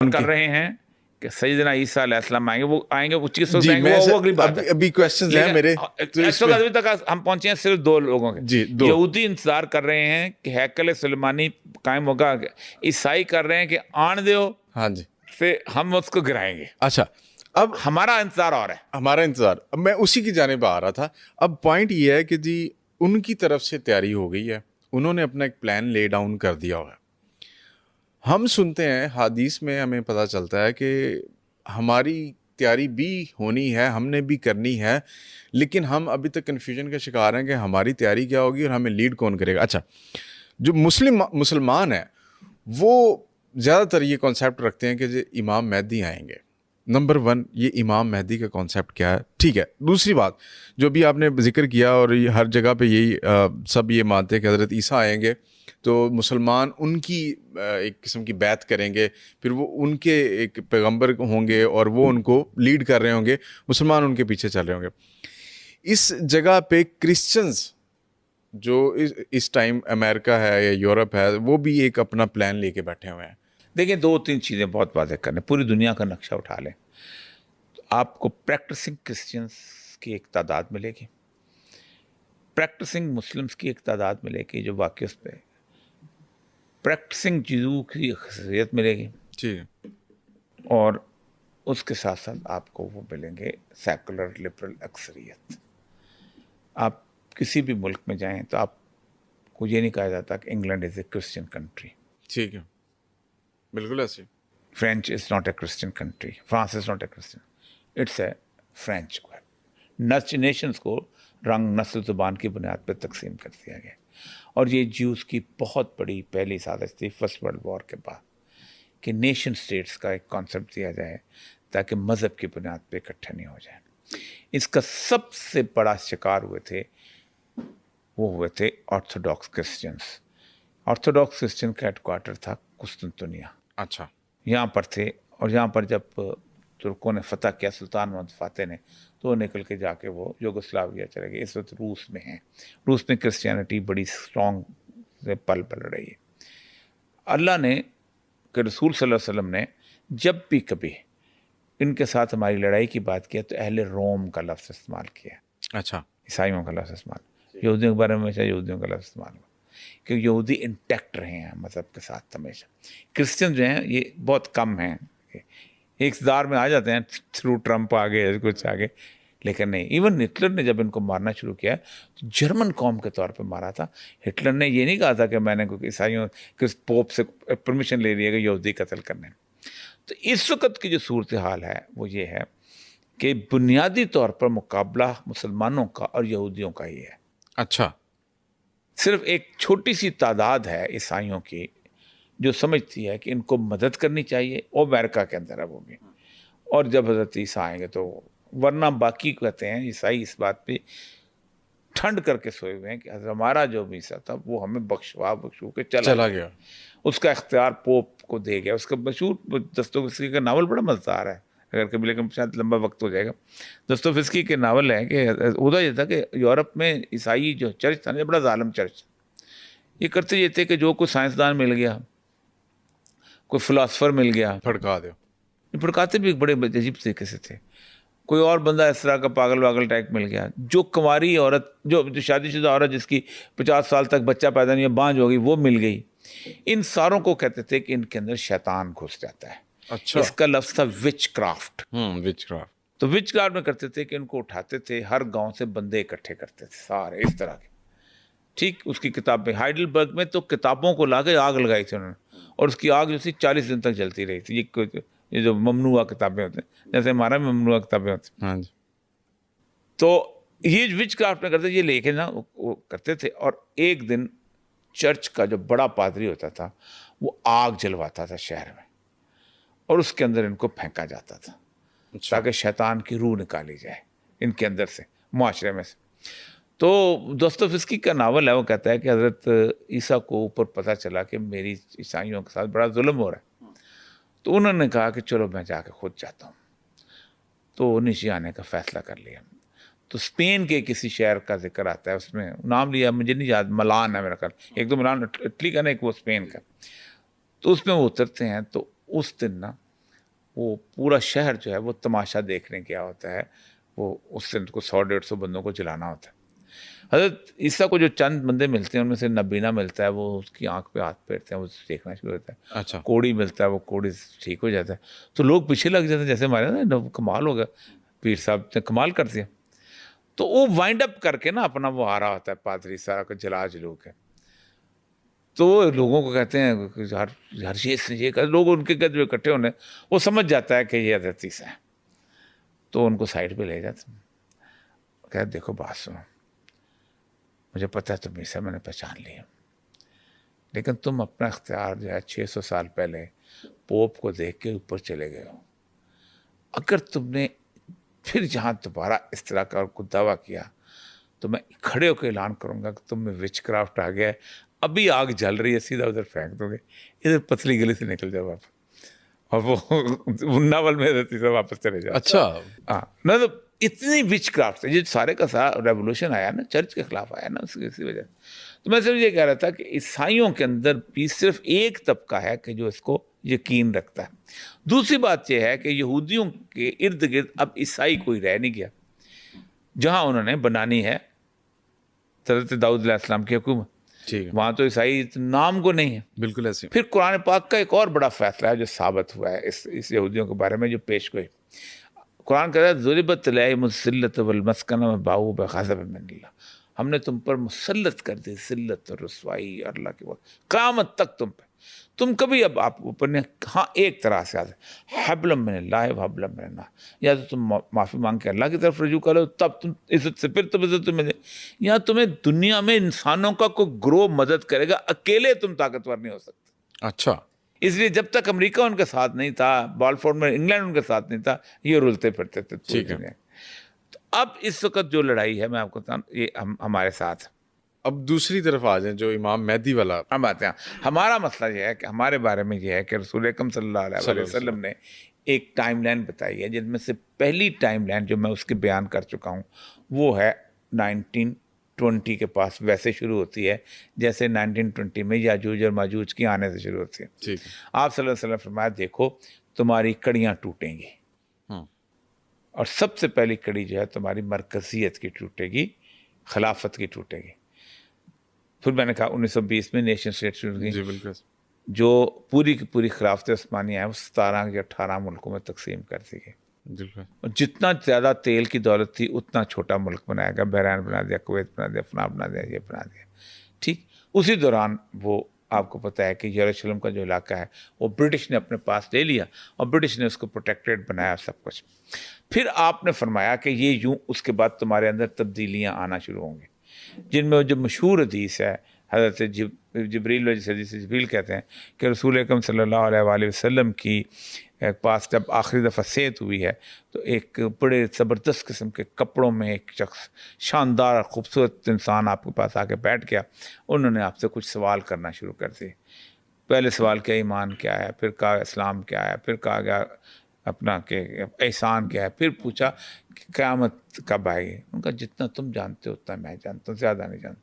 کر رہے ہیں کہ سیدنا عیسیٰ علیہ السلام آئیں گے، وہ آئیں گے، وہ چیز جی آئیں گے، وہ اگلی بات ہے. ابھی کویسچنز ہیں میرے. اس وقت ابھی تک ہم پہنچے ہیں صرف 2 لوگوں کے. جی، 2. یہودی انتظار کر رہے ہیں کہ ہیکل سلیمانی قائم ہوگا، عیسائی کر رہے ہیں کہ آن دیو، ہاں جی، سے ہم اس کو گرائیں گے. اچھا اب ہمارا انتظار اور ہے. ہمارا انتظار، اب میں اسی کی جانب آ رہا تھا. اب پوائنٹ یہ ہے کہ جی ان کی طرف سے تیاری ہو گئی ہے، انہوں نے اپنا ایک پلان لے ڈاؤن کر دیا ہوا ہے. ہم سنتے ہیں حدیث میں ہمیں پتہ چلتا ہے کہ ہماری تیاری بھی ہونی ہے، ہم نے بھی کرنی ہے، لیکن ہم ابھی تک کنفیوژن کا شکار ہیں کہ ہماری تیاری کیا ہوگی اور ہمیں لیڈ کون کرے گا. اچھا، جو مسلمان ہیں وہ زیادہ تر یہ کانسیپٹ رکھتے ہیں کہ جو امام مہدی آئیں گے. نمبر 1 یہ امام مہدی کا کانسیپٹ کیا ہے؟ ٹھیک ہے. دوسری بات جو بھی آپ نے ذکر کیا اور یہ ہر جگہ پہ یہی سب یہ مانتے ہیں کہ حضرت عیسیٰ آئیں گے تو مسلمان ان کی ایک قسم کی بیعت کریں گے، پھر وہ ان کے ایک پیغمبر ہوں گے اور وہ ان کو لیڈ کر رہے ہوں گے، مسلمان ان کے پیچھے چل رہے ہوں گے. اس جگہ پہ کرسچنز جو اس ٹائم امریکہ ہے یا یورپ ہے وہ بھی ایک اپنا پلان لے کے بیٹھے ہوئے ہیں. دیکھیں 2-3 چیزیں بہت واضح کرنے، پوری دنیا کا نقشہ اٹھا لیں تو آپ کو پریکٹسنگ کرسچنس کی ایک تعداد ملے گی، پریکٹسنگ مسلمس کی ایک تعداد ملے گی جو واقعی اس پہ، پریکٹسنگ جیو کی اکثریت ملے گی، ٹھیک ہے، اور اس کے ساتھ ساتھ آپ کو وہ ملیں گے سیکولر لبرل اکثریت. آپ کسی بھی ملک میں جائیں تو آپ کو یہ نہیں کہا جاتا کہ England is a Christian country, ٹھیک ہے، بالکل ایسے. French is not a Christian country, France is not a Christian, it's a French. Nations کو رنگ، نسل، زبان کی بنیاد پہ تقسیم کر دیا گیا. اور یہ جیوز کی بہت بڑی پہلی سازش تھی فرسٹ ورلڈ وار کے بعد کہ نیشن سٹیٹس کا ایک کانسیپٹ دیا جائے تاکہ مذہب کی بنیاد پہ اکٹھے نہیں ہو جائیں. اس کا سب سے بڑا شکار ہوئے تھے آرتھوڈاکس کرسچنس. آرتھوڈاکس کرسچن کا ہیڈ کوارٹر تھا قسطنطنیہ. اچھا، یہاں پر تھے، اور یہاں پر جب ترکوں نے فتح کیا سلطان محمد فاتح نے تو وہ نکل کے جا کے وہ یوگوسلاویا چلے گئے. اس وقت روس میں ہیں، روس میں کرسچینٹی بڑی اسٹرانگ سے پل رہی ہے. اللہ نے کہ رسول صلی اللہ علیہ وسلم نے جب بھی کبھی ان کے ساتھ ہماری لڑائی کی بات کیا تو اہل روم کا لفظ استعمال کیا. اچھا، عیسائیوں کا لفظ استعمال، یہودیوں کے بارے میں ہمیشہ یہودیوں کا لفظ استعمال ہوا کہ یہودی انٹیکٹ رہے ہیں مذہب کے ساتھ ہمیشہ. کرسچن جو ہیں یہ بہت کم ہیں، ایک اقتدار میں آ جاتے ہیں تھرو ٹرمپ آگے کچھ آگے، لیکن نہیں. ایون ہٹلر نے جب ان کو مارنا شروع کیا تو جرمن قوم کے طور پہ مارا تھا. ہٹلر نے یہ نہیں کہا تھا کہ میں نے عیسائیوں پوپ سے پرمیشن لے لی ہے کہ یہودی قتل کرنے. تو اس وقت کی جو صورتحال ہے وہ یہ ہے کہ بنیادی طور پر مقابلہ مسلمانوں کا اور یہودیوں کا ہی ہے. اچھا، صرف ایک چھوٹی سی تعداد ہے عیسائیوں کی جو سمجھتی ہے کہ ان کو مدد کرنی چاہیے، وہ امریکہ کے اندر ہے وہ بھی، اور جب حضرت عیسیٰ آئیں گے تو، ورنہ باقی کہتے ہیں عیسائی اس بات پہ ٹھنڈ کر کے سوئے ہوئے ہیں کہ ہمارا جو بھی عیسیٰ تھا وہ ہمیں بخشو کے چلا گیا. اس کا اختیار پوپ کو دے گیا. اس کا مشہور دستوفسکی کا ناول بڑا مزدار ہے، اگر کبھی، لیکن شاید لمبا وقت ہو جائے گا. دستوفسکی کے ناول ہے کہ ادھر یہ تھا کہ یورپ میں عیسائی جو چرچ تھا نا، بڑا ظالم چرچ، یہ کرتے یہ تھے کہ جو کوئی سائنسدان مل گیا، کوئی فلاسفر مل گیا، پھڑکا دو. پھڑکاتے بھی بڑے عجیب طریقے سے تھے. کوئی اور بندہ اس طرح کا پاگل واگل ٹائپ مل گیا، جو کنواری عورت، جو شادی شدہ عورت جس کی 50 سال تک بچہ پیدا نہیں، بانجھ ہو گئی، وہ مل گئی. ان ساروں کو کہتے تھے کہ ان کے اندر شیطان گھس جاتا ہے. اچھا، اس کا لفظ تھا وچ کرافٹ. وچ کرافٹ. تو وچ کرافٹ میں کرتے تھے کہ ان کو اٹھاتے تھے، ہر گاؤں سے بندے اکٹھے کرتے تھے سارے اس طرح کے. ٹھیک، اس کی کتاب میں ہائیڈلبرگ میں تو کتابوں کو لا کے آگ لگائی تھی انہوں نے، اور اس کی آگ جو تھی 40 دن تک جلتی رہی تھی. یہ جو ممنوع کتابیں ہوتے ہیں، جیسے ہمارا میں ممنوع کتابیں ہوتی ہیں. ہاں جی. تو یہ وچ کرافٹ میں کرتے، یہ لے کے نا وہ کرتے تھے. اور ایک دن چرچ کا جو بڑا پادری ہوتا تھا وہ آگ جلواتا تھا شہر میں، اور اس کے اندر ان کو پھینکا جاتا تھا تاکہ شیطان کی روح نکالی جائے ان کے اندر سے، معاشرے میں سے. تو دستوفسکی کا ناول ہے، وہ کہتا ہے کہ حضرت عیسیٰ کو اوپر پتہ چلا کہ میری عیسائیوں کے ساتھ بڑا ظلم ہو رہا ہے، تو انہوں نے کہا کہ چلو میں جا کے خود جاتا ہوں. تو نیچے آنے کا فیصلہ کر لیا. تو اسپین کے کسی شہر کا ذکر آتا ہے، اس میں نام لیا مجھے نہیں یاد، ملان ہے میرا خیال، ایک تو ملان اٹلی کا نا، ایک وہ اسپین کا. تو اس میں وہ اترتے ہیں. تو اس دن نا وہ پورا شہر جو ہے وہ تماشا دیکھنے گیا ہوتا ہے، وہ اس سے ان کو 100-150 بندوں کو جلانا ہوتا ہے۔ حضرت عیسیٰ کو جو چند بندے ملتے ہیں ان میں سے نبینا ملتا ہے، وہ اس کی آنکھ پہ ہاتھ پھیرتے ہیں، وہ دیکھنا شروع ہوتا ہے۔ اچھا، کوڑی ملتا ہے، وہ کوڑی ٹھیک ہو جاتا ہے، تو لوگ پیچھے لگ جاتے ہیں، جیسے ہمارے نا کمال ہو گیا، پیر صاحب نے کمال کر دیا۔ تو وہ وائنڈ اپ کر کے نا اپنا وہ آ رہا ہوتا ہے پادری سارا کو جلا جلو کے، تو وہ لوگوں کو کہتے ہیں ہر چیز سے یہ کہ لوگ ان کے جو اکٹھے ہونے، وہ سمجھ جاتا ہے کہ یہ حضرت عیسیٰ ہے، تو ان کو سائڈ پہ لے جاتے ہیں، کہتے دیکھو بات سنو، مجھے پتہ ہے تم عیسیٰ میں نے پہچان لیا، لیکن تم اپنا اختیار جو ہے 600 سال پہلے پوپ کو دیکھ کے اوپر چلے گئے ہو، اگر تم نے پھر جہاں دوبارہ اس طرح کا کوئی دعویٰ کیا تو میں کھڑے ہو کے اعلان کروں گا کہ تم میں وچ کرافٹ آ گیا ہے، ابھی آگ جل رہی ہے، سیدھا ادھر پھینک دو گے، ادھر پتلی گلی سے نکل جاؤ واپس، اور وہ ناول میں رہتی سے واپس چلے جاؤ۔ اچھا، ہاں، مطلب اتنی وچ کرافٹ ہے، یہ سارے کا سارا ریولوشن آیا نا چرچ کے خلاف آیا نا اسی وجہ سے۔ تو میں صرف یہ کہہ رہا تھا کہ عیسائیوں کے اندر بھی صرف ایک طبقہ ہے کہ جو اس کو یقین رکھتا ہے۔ دوسری بات یہ ہے کہ یہودیوں کے ارد گرد اب عیسائی کوئی رہ نہیں گیا، جہاں انہوں نے بنانی ہے حضرت داؤد علیہ السلام کی حکومت، ٹھیک ہے، وہاں تو عیسائی نام کو نہیں ہے۔ بالکل ایسے۔ پھر قرآن پاک کا ایک اور بڑا فیصلہ ہے جو ثابت ہوا ہے اس یہودیوں کے بارے میں، جو پیش گوئی قرآن کہتا ہے ضربت علیہم الذلۃ والمسکنۃ وباؤوا بغضب من اللہ، ہم نے تم پر مسلط کر دی ذلت اور رسوائی اللہ کے وقت قیامت تک تم پہ، تم کبھی اب آپ اوپر نے، ہاں ایک طرح سے آتے حبل من اللہ و حبل من الناس، یا تو تم معافی مانگ کے اللہ کی طرف رجوع کرو تب تم عزت سے، پھر تم عزت تمہیں دے، یا تمہیں دنیا میں انسانوں کا کوئی گروہ مدد کرے گا، اکیلے تم طاقتور نہیں ہو سکتے۔ اچھا، اس لیے جب تک امریکہ ان کے ساتھ نہیں تھا، بالفورڈ میں انگلینڈ ان کے ساتھ نہیں تھا، یہ رلتے پھرتے تھے پوری ٹھیک ہے۔ دنیا۔ تو اب اس وقت جو لڑائی ہے میں آپ کو بتاؤں، یہ ہمارے ساتھ ہے۔ اب دوسری طرف آ جائیں، جو امام مہدی والا۔ ہم آتے ہیں، ہمارا مسئلہ یہ ہے کہ ہمارے بارے میں یہ ہے کہ رسول اکرم صلی اللہ علیہ وسلم نے ایک ٹائم لائن بتائی ہے، جن میں سے پہلی ٹائم لائن جو میں اس کے بیان کر چکا ہوں وہ ہے 1920 کے پاس، ویسے شروع ہوتی ہے جیسے 1920 میں یاجوج اور ماجوج کی آنے سے شروع ہوتی ہے۔ ٹھیک ہے، آپ صلی اللہ علیہ وسلم فرمایا دیکھو تمہاری کڑیاں ٹوٹیں گی، اور سب سے پہلی کڑی جو ہے تمہاری مرکزیت کی ٹوٹے گی، خلافت کی ٹوٹے گی۔ پھر میں نے کہا 1920 میں نیشن اسٹیٹ شروع کی، جی بالکل، جو پوری کی پوری خلافت عثمانیہ ہے وہ 17 یا 18 ملکوں میں تقسیم کر دی گئی، بالکل، اور جتنا زیادہ تیل کی دولت تھی اتنا چھوٹا ملک بنایا گیا، بحرین بنا دیا، کویت بنا دیا، فلاں بنا دیا، یہ بنا دیا، ٹھیک۔ اسی دوران وہ آپ کو پتہ ہے کہ یروشلم کا جو علاقہ ہے وہ برٹش نے اپنے پاس لے لیا، اور برٹش نے اس کو پروٹیکٹیڈ بنایا سب کچھ۔ پھر آپ نے فرمایا کہ یہ یوں اس کے بعد تمہارے اندر تبدیلیاں آنا شروع ہوں گی، جن میں جو مشہور حدیث ہے حضرت جبریل، جس حدیث جبریل کہتے ہیں کہ رسول اکرم صلی اللہ علیہ وآلہ وسلم کی پاس جب آخری دفعہ صحت ہوئی ہے تو ایک بڑے زبردست قسم کے کپڑوں میں ایک شخص، شاندار خوبصورت انسان آپ کے پاس آ کے بیٹھ گیا، انہوں نے آپ سے کچھ سوال کرنا شروع کر دیے۔ پہلے سوال کیا ایمان کیا ہے، پھر کہا اسلام کیا ہے، پھر کہا گیا اپنا کہ احسان کیا ہے، پھر پوچھا کہ قیامت کب آئے گی۔ ان کا جتنا تم جانتے ہو اتنا میں جانتا ہوں، زیادہ نہیں جانتا۔